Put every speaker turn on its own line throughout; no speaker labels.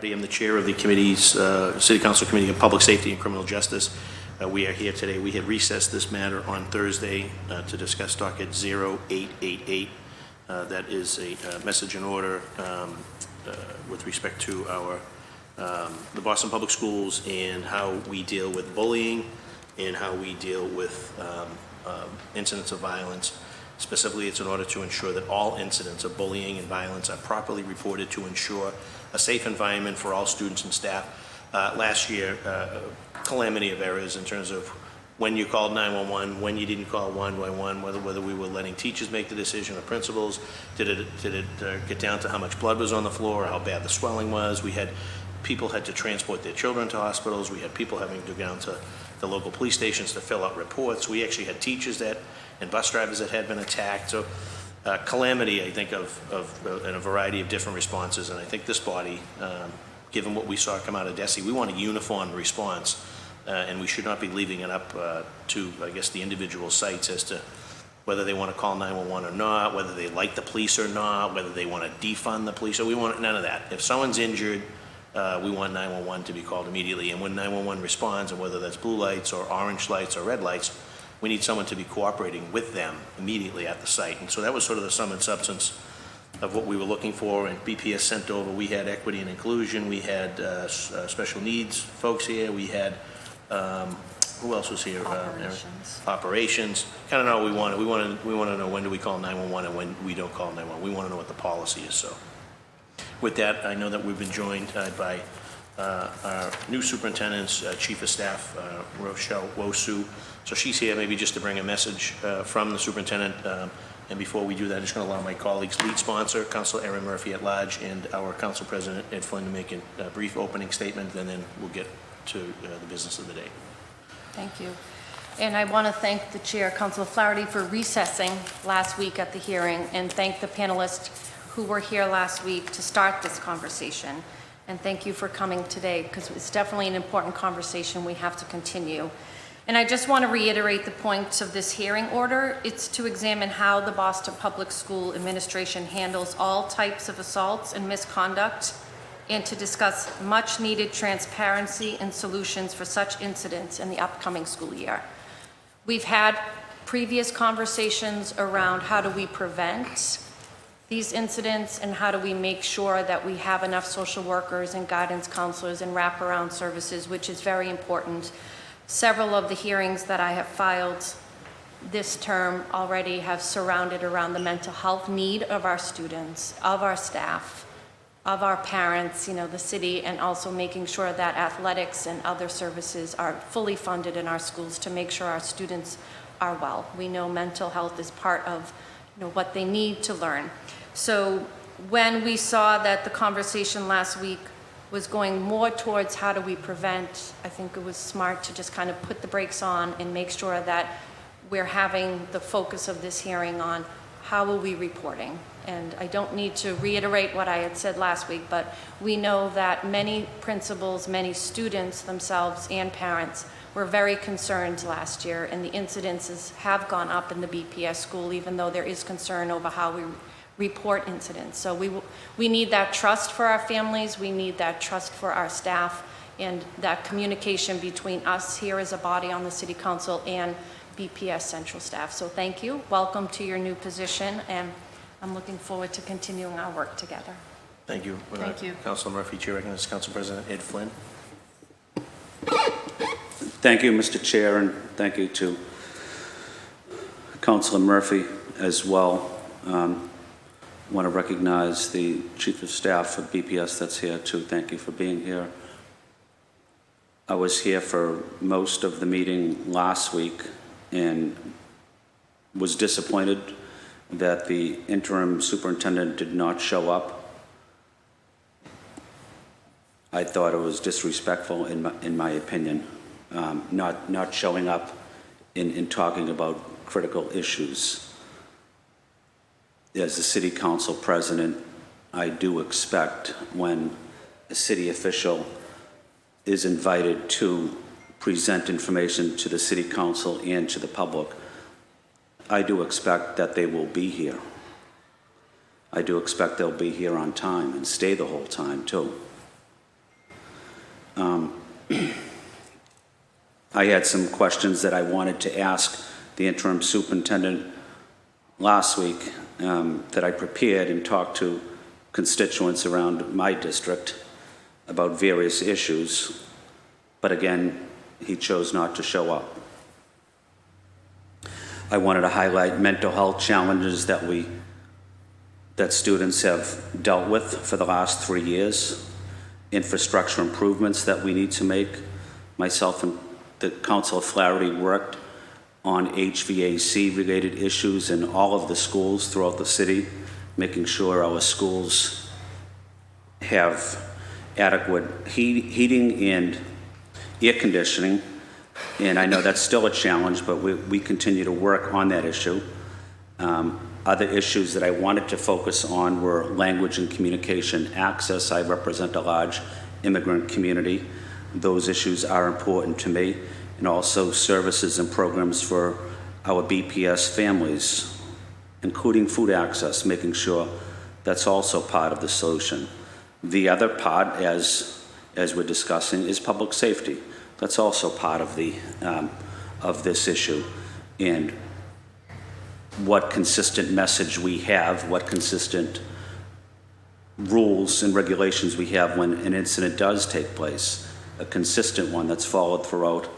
I am the chair of the committee's City Council Committee of Public Safety and Criminal Justice. We are here today. We had recessed this matter on Thursday to discuss docket 0888. That is a message in order with respect to our the Boston Public Schools and how we deal with bullying and how we deal with incidents of violence. Specifically, it's in order to ensure that all incidents of bullying and violence are properly reported to ensure a safe environment for all students and staff. Last year, calamity of errors in terms of when you called 911, when you didn't call 111, whether we were letting teachers make the decision or principals. Did it get down to how much blood was on the floor or how bad the swelling was? We had people had to transport their children to hospitals. We had people having to go down to the local police stations to fill out reports. We actually had teachers and bus drivers that had been attacked. So calamity, I think, in a variety of different responses. And I think this body, given what we saw come out of DESE, we want a uniform response. And we should not be leaving it up to, I guess, the individual sites as to whether they want to call 911 or not, whether they like the police or not, whether they want to defund the police. So we want none of that. If someone's injured, we want 911 to be called immediately. And when 911 responds, and whether that's blue lights or orange lights or red lights, we need someone to be cooperating with them immediately at the site. And so that was sort of the sum and substance of what we were looking for. And BPS sent over, we had equity and inclusion, we had special needs folks here, we had, who else was here? Operations. Kind of know what we wanted. We want to know when do we call 911 and when we don't call 911. We want to know what the policy is. So with that, I know that we've been joined by our new superintendent's chief of staff, Rochelle Wosu. So she's here maybe just to bring a message from the superintendent. And before we do that, I'm just going to allow my colleagues, lead sponsor, Councilor Erin Murphy at large, and our council president, Ed Flynn, to make a brief opening statement, and then we'll get to the business of the day.
Thank you. And I want to thank the chair, Councilor Flaherty, for recessing last week at the hearing, and thank the panelists who were here last week to start this conversation. And thank you for coming today, because it's definitely an important conversation we have to continue. And I just want to reiterate the points of this hearing order. It's to examine how the Boston Public School Administration handles all types of assaults and misconduct, and to discuss much needed transparency and solutions for such incidents in the upcoming school year. We've had previous conversations around how do we prevent these incidents and how do we make sure that we have enough social workers and guidance counselors and wraparound services, which is very important. Several of the hearings that I have filed this term already have surrounded around the mental health need of our students, of our staff, of our parents, the city, and also making sure that athletics and other services are fully funded in our schools to make sure our students are well. We know mental health is part of what they need to learn. So when we saw that the conversation last week was going more towards how do we prevent, I think it was smart to just kind of put the brakes on and make sure that we're having the focus of this hearing on how are we reporting. And I don't need to reiterate what I had said last week, but we know that many principals, many students themselves and parents were very concerned last year, and the incidences have gone up in the BPS school, even though there is concern over how we report incidents. So we need that trust for our families, we need that trust for our staff, and that communication between us here as a body on the City Council and BPS Central staff. So thank you, welcome to your new position, and I'm looking forward to continuing our work together.
Thank you.
Thank you.
Councilor Murphy, Chair recognizes Council President Ed Flynn.
Thank you, Mr. Chair, and thank you to Councilor Murphy as well. I want to recognize the Chief of Staff of BPS that's here too. Thank you for being here. I was here for most of the meeting last week and was disappointed that the interim superintendent did not show up. I thought it was disrespectful in my opinion, not showing up in talking about critical issues. As the City Council President, I do expect when a city official is invited to present information to the City Council and to the public, I do expect that they will be here. I do expect they'll be here on time and stay the whole time too. I had some questions that I wanted to ask the interim superintendent last week that I prepared and talked to constituents around my district about various issues, but again, he chose not to show up. I wanted to highlight mental health challenges that students have dealt with for the last 3 years, infrastructure improvements that we need to make. Myself and the Council of Flaherty worked on HVAC-related issues in all of the schools throughout the city, making sure our schools have adequate heating and air conditioning. And I know that's still a challenge, but we continue to work on that issue. Other issues that I wanted to focus on were language and communication access. I represent a large immigrant community. Those issues are important to me, and also services and programs for our BPS families, including food access, making sure that's also part of the solution. The other part, as we're discussing, is public safety. That's also part of of this issue, and what consistent message we have, what consistent rules and regulations we have when an incident does take place, a consistent one that's followed throughout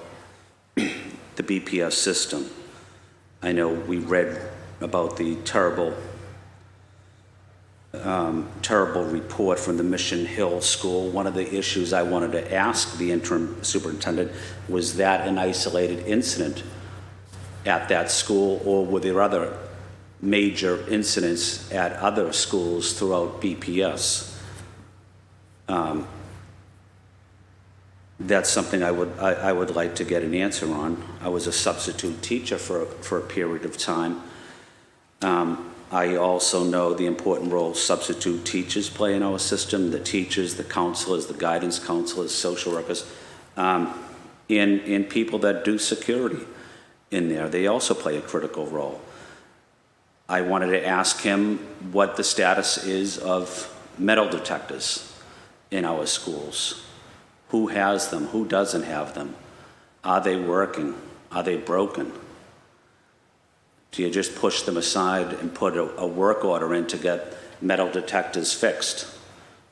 the BPS system. I know we read about the terrible report from the Mission Hill School. One of the issues I wanted to ask the interim superintendent was that an isolated incident at that school, or were there other major incidents at other schools throughout BPS? That's something I would like to get an answer on. I was a substitute teacher for a period of time. I also know the important role substitute teachers play in our system, the teachers, the counselors, the guidance counselors, social workers, and people that do security in there. They also play a critical role. I wanted to ask him what the status is of metal detectors in our schools. Who has them? Who doesn't have them? Are they working? Are they broken? Do you just push them aside and put a work order in to get metal detectors fixed?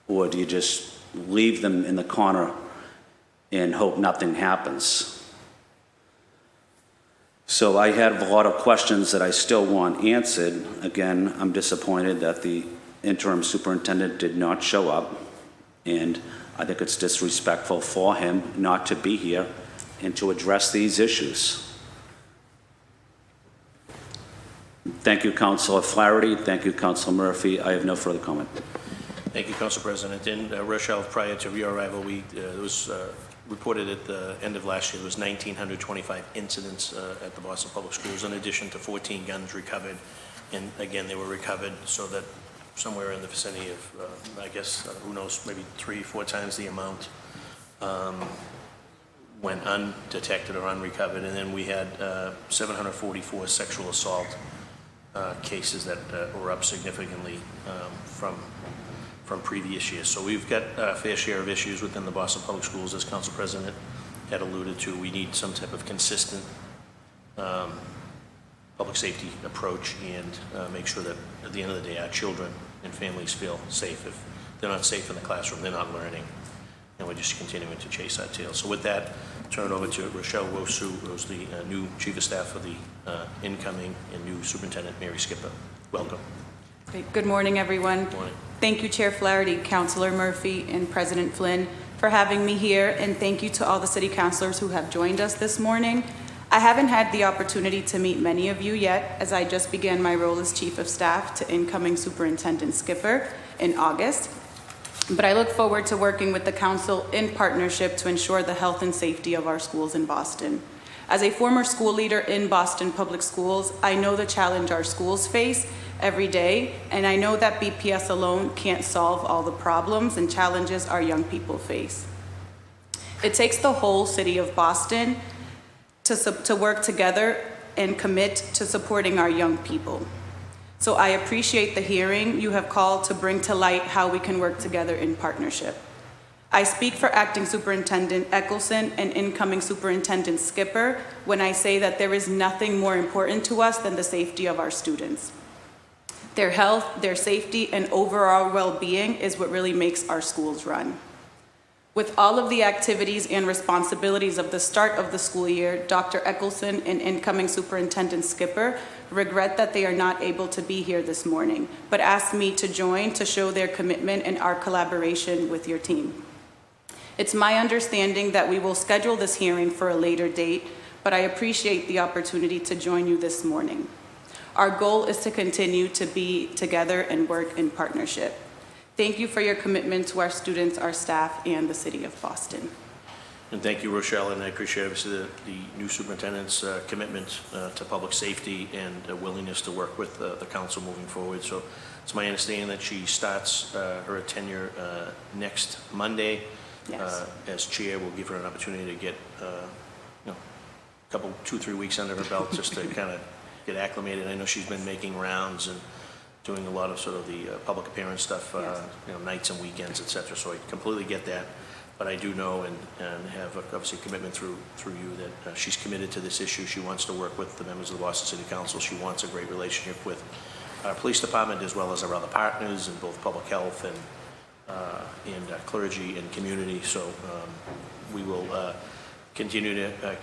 Or do you just leave them in the corner and hope nothing happens? So I have a lot of questions that I still want answered. Again, I'm disappointed that the interim superintendent did not show up, and I think it's disrespectful for him not to be here and to address these issues. Thank you, Councilor Flaherty. Thank you, Councilor Murphy. I have no further comment.
Thank you, Council President. In Rochelle, prior to your arrival, it was reported at the end of last year there was 1,925 incidents at the Boston Public Schools, in addition to 14 guns recovered. And again, they were recovered so that somewhere in the vicinity of, I guess, who knows, maybe 3-4 times the amount went undetected or unrecovered. And then we had 744 sexual assault cases that were up significantly from previous years. So we've got a fair share of issues within the Boston Public Schools, as Council President had alluded to. We need some type of consistent public safety approach and make sure that at the end of the day our children and families feel safe. If they're not safe in the classroom, they're not learning, and we're just continuing to chase our tail. So with that, turn it over to Rochelle Wosu, who's the new Chief of Staff for the incoming and new Superintendent, Mary Skipper. Welcome.
Great. Good morning, everyone.
Good morning.
Thank you, Chair Flaherty, Councilor Murphy, and President Flynn for having me here, and thank you to all the city councilors who have joined us this morning. I haven't had the opportunity to meet many of you yet, as I just began my role as Chief of Staff to incoming Superintendent Skipper in August. But I look forward to working with the council in partnership to ensure the health and safety of our schools in Boston. As a former school leader in Boston Public Schools, I know the challenge our schools face every day, and I know that BPS alone can't solve all the problems and challenges our young people face. It takes the whole city of Boston to work together and commit to supporting our young people. So I appreciate the hearing you have called to bring to light how we can work together in partnership. I speak for Acting Superintendent Eccleston and Incoming Superintendent Skipper when I say that there is nothing more important to us than the safety of our students. Their health, their safety, and overall well-being is what really makes our schools run. With all of the activities and responsibilities of the start of the school year, Dr. Eccleston and Incoming Superintendent Skipper regret that they are not able to be here this morning, but asked me to join to show their commitment and our collaboration with your team. It's my understanding that we will schedule this hearing for a later date, but I appreciate the opportunity to join you this morning. Our goal is to continue to be together and work in partnership. Thank you for your commitment to our students, our staff, and the city of Boston.
And thank you, Rochelle, and I appreciate obviously the new superintendent's commitment to public safety and willingness to work with the council moving forward. So it's my understanding that she starts her tenure next Monday.
Yes.
As chair, we'll give her an opportunity to get a couple, 2-3 weeks under her belt just to kind of get acclimated. I know she's been making rounds and doing a lot of sort of the public appearance stuff,
Yes.
Nights and weekends, et cetera. So I completely get that. But I do know and have obviously commitment through you that she's committed to this issue. She wants to work with the members of the Boston City Council. She wants a great relationship with our police department as well as our other partners in both public health and clergy and community. So we will continue to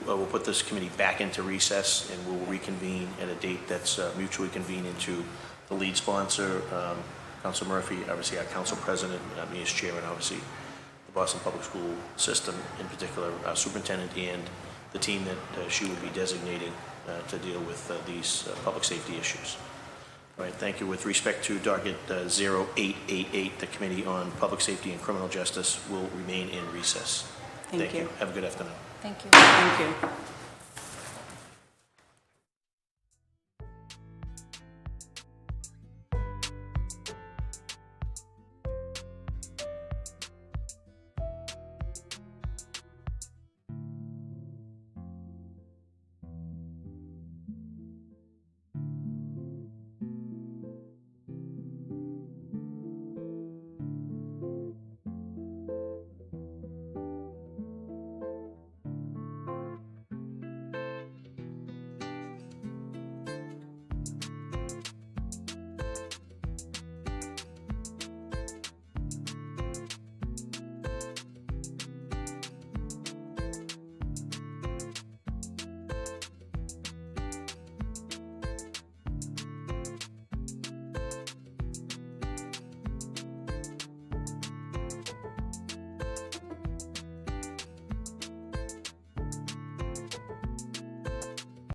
we'll put this committee back into recess, and we'll reconvene at a date that's mutually convenient to the lead sponsor, Council Murphy, obviously our council president, me as chairman, obviously the Boston Public School System, in particular our superintendent and the team that she will be designating to deal with these public safety issues. All right, thank you. With respect to Docket 0888, the Committee on Public Safety and Criminal Justice will remain in recess.
Thank you.
Have a good afternoon.
Thank you.
Thank you.